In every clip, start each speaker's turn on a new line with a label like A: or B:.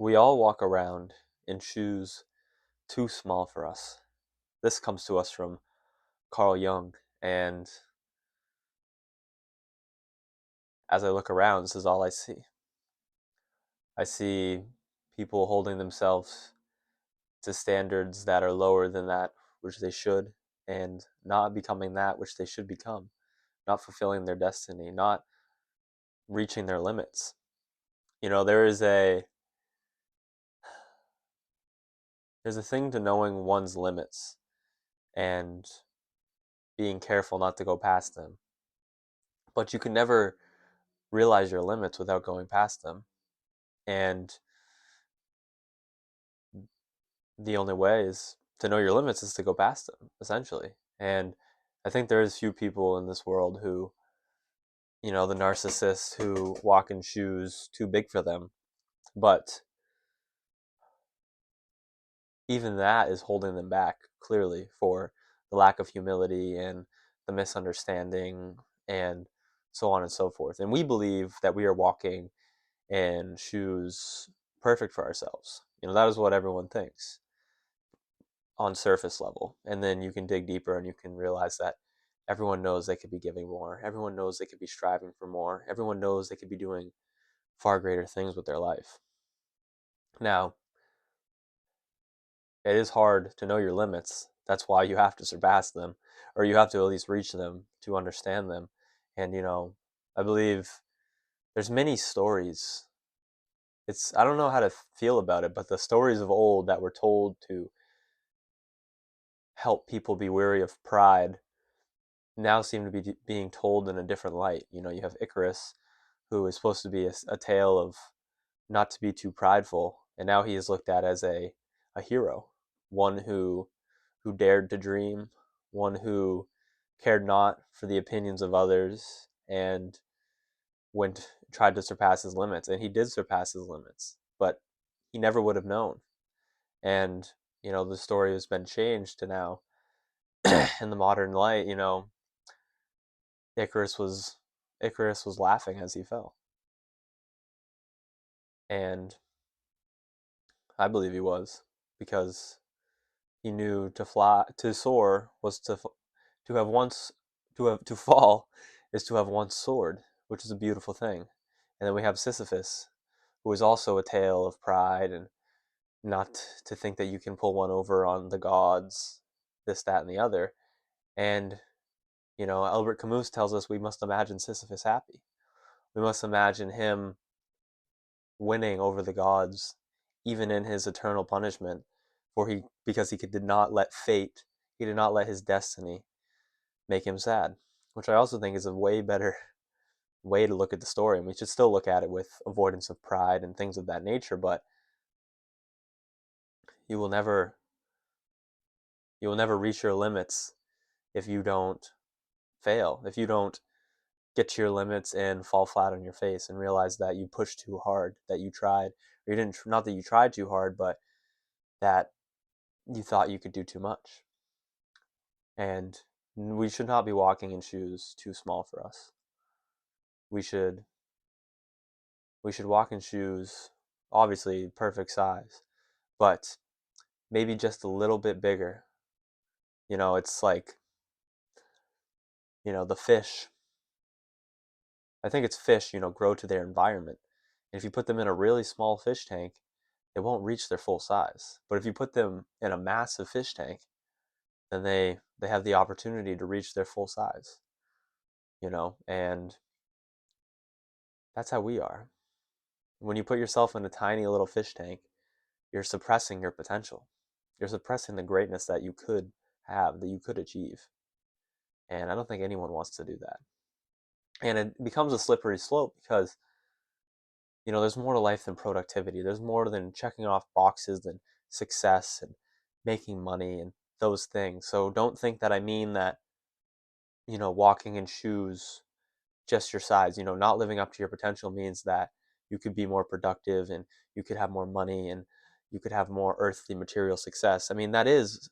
A: We all walk around in shoes too small for us. This comes to us from Carl Jung, and as I look around, this is all I see. I see people holding themselves to standards that are lower than that which they should, and not becoming that which they should become, not fulfilling their destiny, not reaching their limits. There's a thing to knowing one's limits and being careful not to go past them. But you can never realize your limits without going past them. And the only way is to know your limits is to go past them, essentially. And I think there's few people in this world who, the narcissists who walk in shoes too big for them. But even that is holding them back, clearly, for the lack of humility and the misunderstanding and so on and so forth. And we believe that we are walking in shoes perfect for ourselves. That is what everyone thinks on surface level. And then you can dig deeper and you can realize that everyone knows they could be giving more. Everyone knows they could be striving for more. Everyone knows they could be doing far greater things with their life. Now, it is hard to know your limits. That's why you have to surpass them, or you have to at least reach them to understand them. And I believe there's many stories. I don't know how to feel about it, but the stories of old that were told to help people be weary of pride now seem to be being told in a different light. You have Icarus, who is supposed to be a tale of not to be too prideful, and now he is looked at as a hero, one who dared to dream, one who cared not for the opinions of others, and tried to surpass his limits. And he did surpass his limits, but he never would have known. And the story has been changed to now in the modern light. Icarus was Icarus was laughing as he fell, and I believe he was, because he knew to soar was to have once to fall is to have once soared, which is a beautiful thing. And then we have Sisyphus, who is also a tale of pride and not to think that you can pull one over on the gods, this, that, and the other. And Albert Camus tells us we must imagine Sisyphus happy. We must imagine him winning over the gods, even in his eternal punishment, because did not let fate, he did not let his destiny make him sad, which I also think is a way better way to look at the story. And we should still look at it with avoidance of pride and things of that nature, but you will never you will never reach your limits if you don't fail, if you don't get to your limits and fall flat on your face and realize that you pushed too hard, that you tried, or you didn't, not that you tried too hard, but that you thought you could do too much. And we should not be walking in shoes too small for us. We should walk in shoes, obviously perfect size, but maybe just a little bit bigger. It's like, the fish. I think it's fish, grow to their environment. And if you put them in a really small fish tank, they won't reach their full size. But if you put them in a massive fish tank, then they have the opportunity to reach their full size, and that's how we are. When you put yourself in a tiny little fish tank, you're suppressing your potential. You're suppressing the greatness that you could have, that you could achieve. And I don't think anyone wants to do that. And it becomes a slippery slope because, there's more to life than productivity. There's more than checking off boxes than success and making money and those things. So don't think that I mean that, walking in shoes just your size. Not living up to your potential means that you could be more productive and you could have more money and you could have more earthly material success. I mean, that is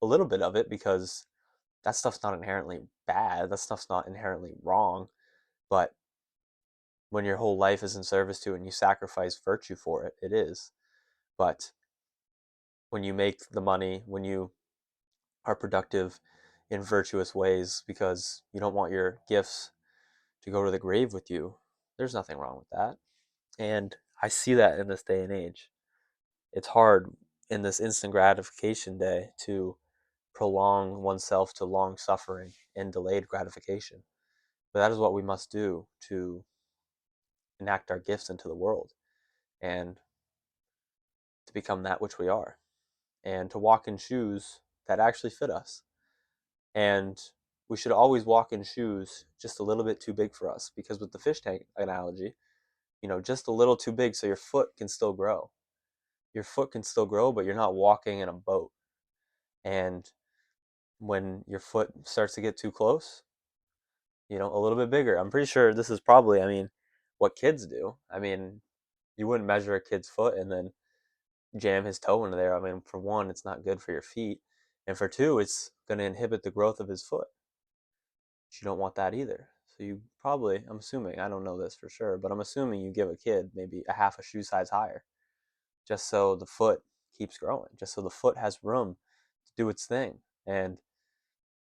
A: a little bit of it, because that stuff's not inherently bad. That stuff's not inherently wrong. But when your whole life is in service to it and you sacrifice virtue for it, it is. But when you make the money, when you are productive in virtuous ways because you don't want your gifts to go to the grave with you, there's nothing wrong with that. And I see that in this day and age. It's hard in this instant gratification day to prolong oneself to long suffering and delayed gratification. But that is what we must do to enact our gifts into the world and to become that which we are and to walk in shoes that actually fit us. And we should always walk in shoes just a little bit too big for us because with the fish tank analogy, just a little too big so your foot can still grow. Your foot can still grow, but you're not walking in a boat. And when your foot starts to get too close, a little bit bigger. I'm pretty sure this is probably, what kids do. You wouldn't measure a kid's foot and then jam his toe into there. For one, it's not good for your feet. And for two, it's going to inhibit the growth of his foot. You don't want that either. So you probably, I'm assuming, I don't know this for sure, but I'm assuming you give a kid maybe a half a shoe size higher just so the foot keeps growing, just so the foot has room to do its thing. And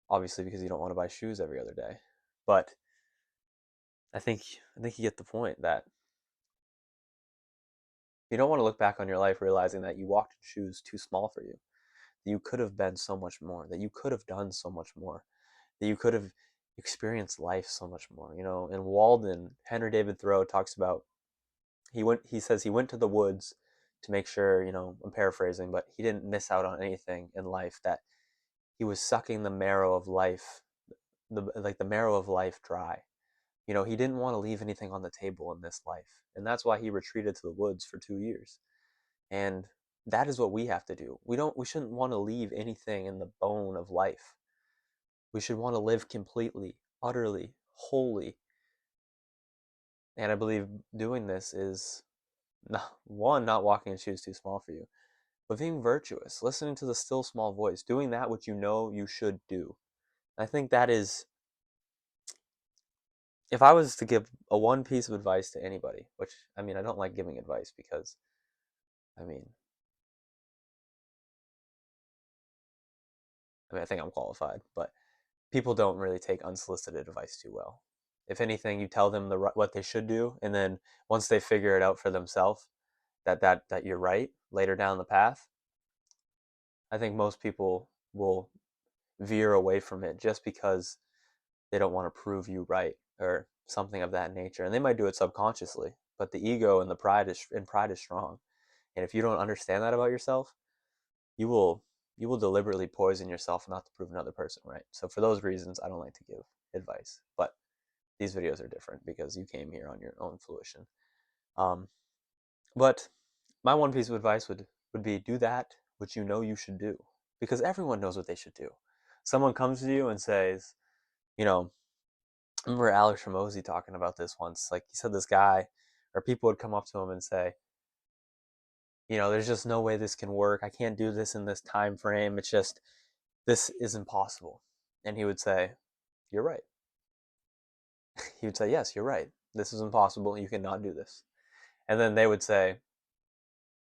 A: obviously because you don't want to buy shoes every other day. But I think you get the point that you don't want to look back on your life realizing that you walked in shoes too small for you. That you could have been so much more, that you could have done so much more, that you could have experienced life so much more. In Walden, Henry David Thoreau talks about he says he went to the woods to make sure, I'm paraphrasing, but he didn't miss out on anything in life, that he was sucking the marrow of life, the marrow of life dry. He didn't want to leave anything on the table in this life. And that's why he retreated to the woods for 2 years. And that is what we have to do. We shouldn't want to leave anything in the bone of life. We should want to live completely, utterly, wholly. And I believe doing this is not walking in shoes too small for you, but being virtuous, listening to the still small voice, doing that which you know you should do. I think that is, if I was to give a one piece of advice to anybody, which I don't like giving advice because I mean, I think I'm qualified, but people don't really take unsolicited advice too well. If anything, you tell them what they should do, and then once they figure it out for themselves, that you're right later down the path, I think most people will veer away from it just because they don't want to prove you right or something of that nature, and they might do it subconsciously. But the ego and pride is strong, and if you don't understand that about yourself, you will deliberately poison yourself not to prove another person right. So for those reasons, I don't like to give advice. But these videos are different because you came here on your own fruition. Um, but my one piece of advice would be do that which you know you should do, because everyone knows what they should do. Someone comes to you and says, you know, I remember Alex Ramosi talking about this once. Like he said, this guy or people would come up to him and say, there's just no way this can work. I can't do this in this time frame. It's just this is impossible. And he would say, you're right. He would say, yes, you're right. This is impossible. You cannot do this. And then they would say,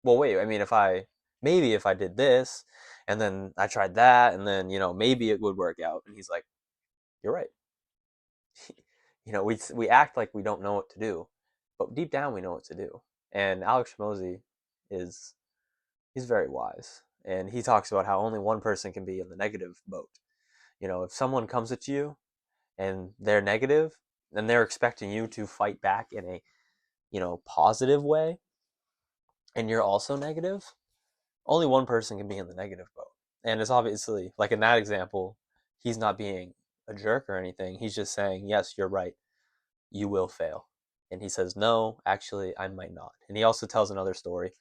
A: well, wait, if I did this and then I tried that and then, maybe it would work out. And he's like, you're right. We act like we don't know what to do, but deep down we know what to do. And Alex Ramosi he's very wise. And he talks about how only one person can be in the negative boat. If someone comes at you and they're negative and they're expecting you to fight back in a, positive way, and you're also negative, only one person can be in the negative boat. And it's obviously, like in that example, he's not being a jerk or anything. He's just saying, yes, you're right. You will fail. And he says, no, actually, I might not. And he also tells another story,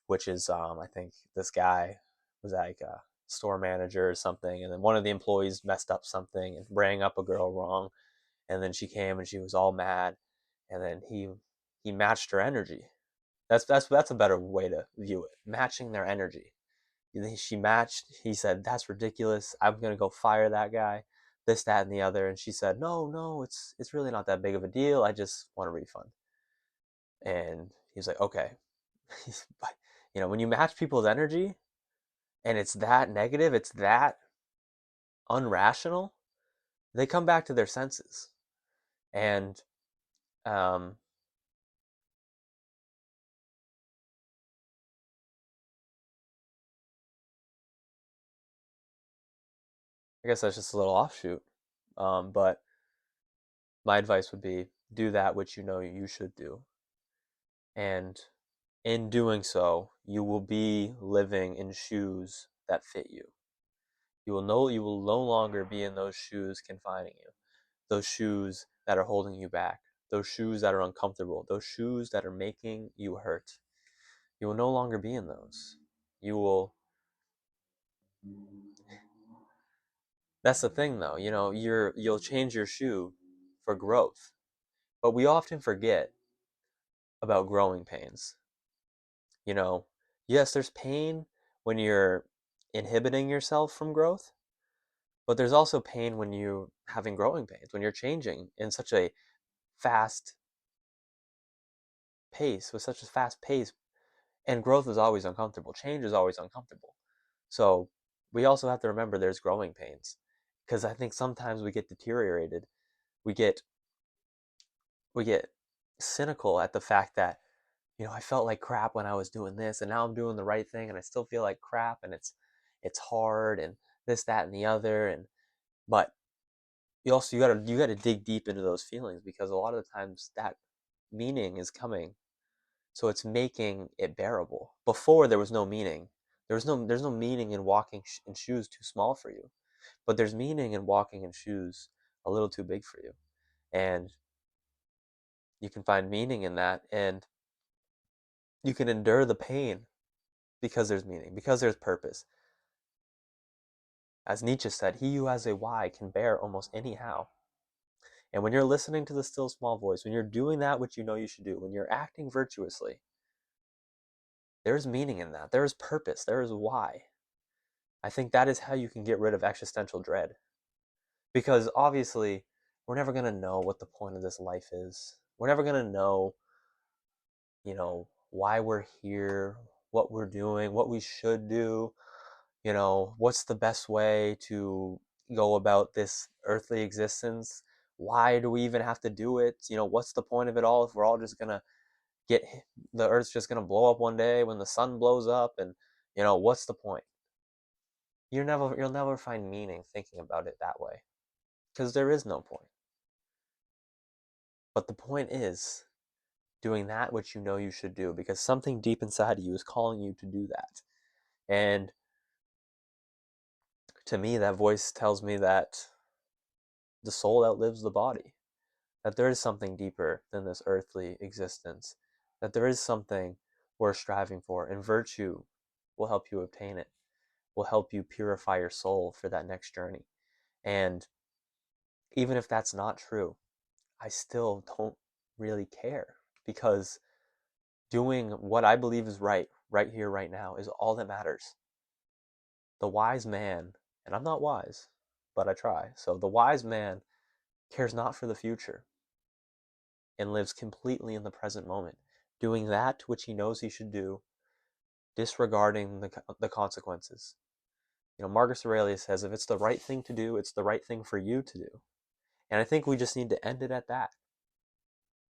A: which is, I think this guy was like a store manager or something. And then one of the employees messed up something and rang up a girl wrong. And then she came and she was all mad. And then he matched her energy. That's a better way to view it. Matching their energy. She matched. He said, "That's ridiculous. I'm gonna go fire that guy." This, that, and the other. And she said, "No, no, it's really not that big of a deal. I just want a refund." And he's like, okay. When you match people's energy and it's that negative, it's that unrational, they come back to their senses. And um, I guess that's just a little offshoot. But my advice would be do that which you know you should do. And in doing so, you will be living in shoes that fit you. You will no longer be in those shoes confining you. Those shoes that are holding you back. Those shoes that are uncomfortable. Those shoes that are making you hurt. You will no longer be in those. You will That's the thing though, you'll change your shoe for growth. But we often forget about growing pains. You know, yes, there's pain when you're inhibiting yourself from growth, but there's also pain when you're having growing pains, when you're changing in such a fast with such a fast pace. And growth is always uncomfortable. Change is always uncomfortable. So we also have to remember there's growing pains because I think sometimes we get deteriorated. We get we get cynical at the fact that I felt like crap when I was doing this, and now I'm doing the right thing, and I still feel like crap, and it's hard, and this, that, and the other, and but you gotta dig deep into those feelings because a lot of the times that meaning is coming, so it's making it bearable. Before there was no meaning. There's no meaning in walking in shoes too small for you, but there's meaning in walking in shoes a little too big for you, and you can find meaning in that, and you can endure the pain because there's meaning, because there's purpose. As Nietzsche said, he who has a why can bear almost any how. And when you're listening to the still small voice, when you're doing that which you know you should do, when you're acting virtuously, there's meaning in that. There is purpose. There is why. I think that is how you can get rid of existential dread. Because obviously, we're never going to know what the point of this life is. We're never going to know, why we're here, what we're doing, what we should do, what's the best way to go about this earthly existence? Why do we even have to do it? What's the point of it all if we're all just gonna get the earth's just gonna blow up one day when the sun blows up? And what's the point? You'll never find meaning thinking about it that way because there is no point. But the point is doing that which you know you should do because something deep inside of you is calling you to do that. And to me, that voice tells me that the soul outlives the body, that there is something deeper than this earthly existence, that there is something worth striving for, and virtue will help you obtain it, will help you purify your soul for that next journey. And even if that's not true, I still don't really care because doing what I believe is right here, right now, is all that matters. The wise man, and I'm not wise, but I try. So the wise man cares not for the future and lives completely in the present moment, doing that which he knows he should do, disregarding the consequences. Marcus Aurelius says, if it's the right thing to do, it's the right thing for you to do. And I think we just need to end it at that.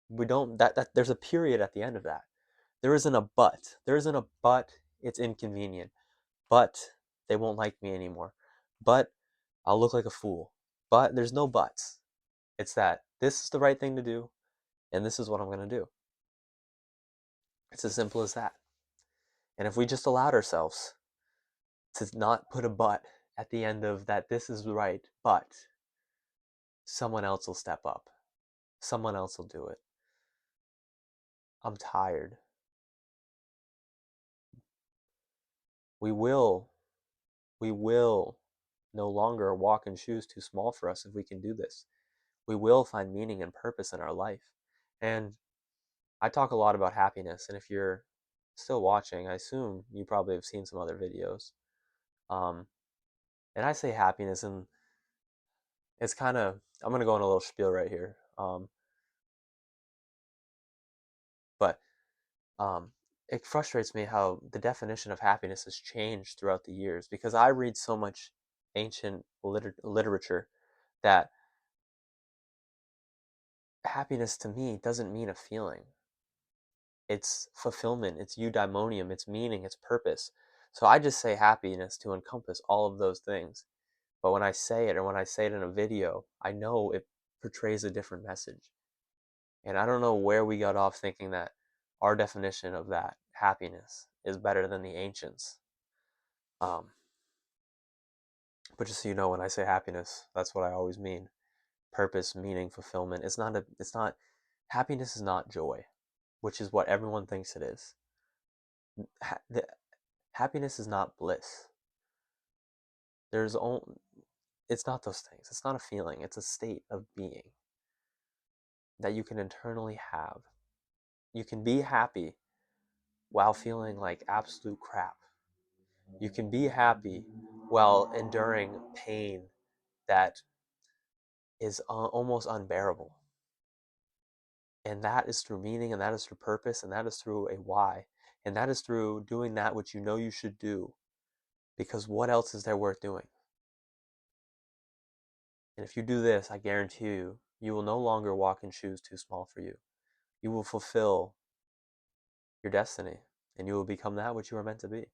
A: We don't, that there's a period at the end of that. There isn't a but. There isn't a but, it's inconvenient. But they won't like me anymore. But I'll look like a fool. But there's no buts. It's that this is the right thing to do, and this is what I'm going to do. It's as simple as that. And if we just allowed ourselves to not put a but at the end of that, this is right, but someone else will step up. Someone else will do it. I'm tired. We will, we will no longer walk in shoes too small for us if we can do this. We will find meaning and purpose in our life. And I talk a lot about happiness. And if you're still watching, I assume you probably have seen some other videos. Um, and I say happiness, and it's kind of, I'm going to go on a little spiel right here. But Um, it frustrates me how the definition of happiness has changed throughout the years because I read so much ancient literature that happiness to me doesn't mean a feeling. It's fulfillment, it's eudaimonium, it's meaning, it's purpose. So I just say happiness to encompass all of those things. But when I say it or when I say it in a video, I know it portrays a different message. And I don't know where we got off thinking that our definition of that happiness is better than the ancients. Um, but just so you know, when I say happiness, that's what I always mean. Purpose, meaning, fulfillment. Happiness is not joy, which is what everyone thinks it is. The, happiness is not bliss. There's only, it's not those things. It's not a feeling. It's a state of being that you can internally have. You can be happy while feeling like absolute crap. You can be happy while enduring pain that is almost unbearable. And that is through meaning, and that is through purpose, and that is through a why. And that is through doing that which you know you should do. Because what else is there worth doing? And if you do this, I guarantee you, you will no longer walk in shoes too small for you. You will fulfill your destiny, and you will become that which you are meant to be.